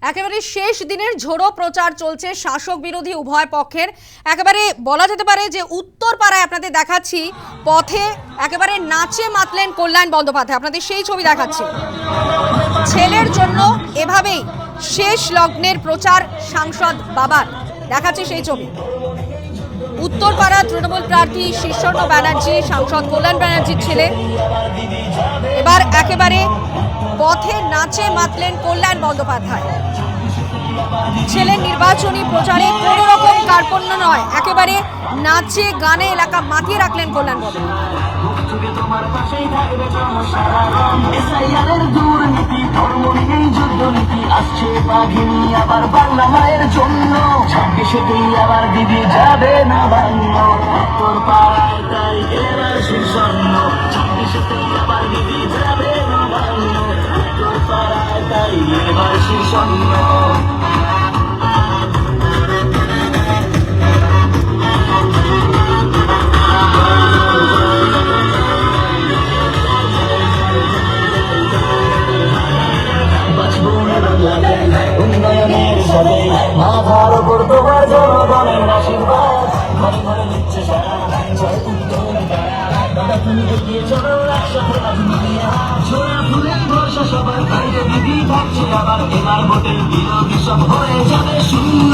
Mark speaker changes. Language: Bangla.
Speaker 1: একেবারে শেষ দিনের ঝোড়ো প্রচার চলছে শাসক বিরোধী উভয় পক্ষের। একেবারে বলা যেতে পারে যে উত্তরপাড়ায় আপনাদের দেখাচ্ছি পথে একেবারে নাচে মাতলেন কল্যাণ বন্দ্যোপাধ্যায়। আপনাদের সেই ছবি দেখাচ্ছি। ছেলের জন্য এভাবেই শেষ লগ্নের প্রচার সাংসদ বাবার, দেখাচ্ছি সেই ছবি। উত্তরপাড়া তৃণমূল প্রার্থী শীর্ষর্ণ ব্যানার্জি, সাংসদ কল্যাণ ব্যানার্জির ছেলে, এবার একেবারে পথে নাচে মাতলেন কল্যাণ বন্দ্যোপাধ্যায়। ছেলের নির্বাচনী প্রচারে কোনো রকম কার্পণ্য নয়, একেবারে নাচে গানে এলাকা মাতিয়ে রাখলেন কল্যাণ বন্দ্যোপাধ্যায়।
Speaker 2: উন্নয়নের সাথে মাথার উপর তোমার জনগণের আশীর্বাদ ঘরে ঘরে নিচ্ছে সারা জয় দাদা তুমি এগিয়ে চলো একসাথে ছোড়া ফুলের বর্ষা সবার বাইরে দিদি থাকছে আবার এবার ভোটের বিরোধী সব হয়ে যাবে শূন্য।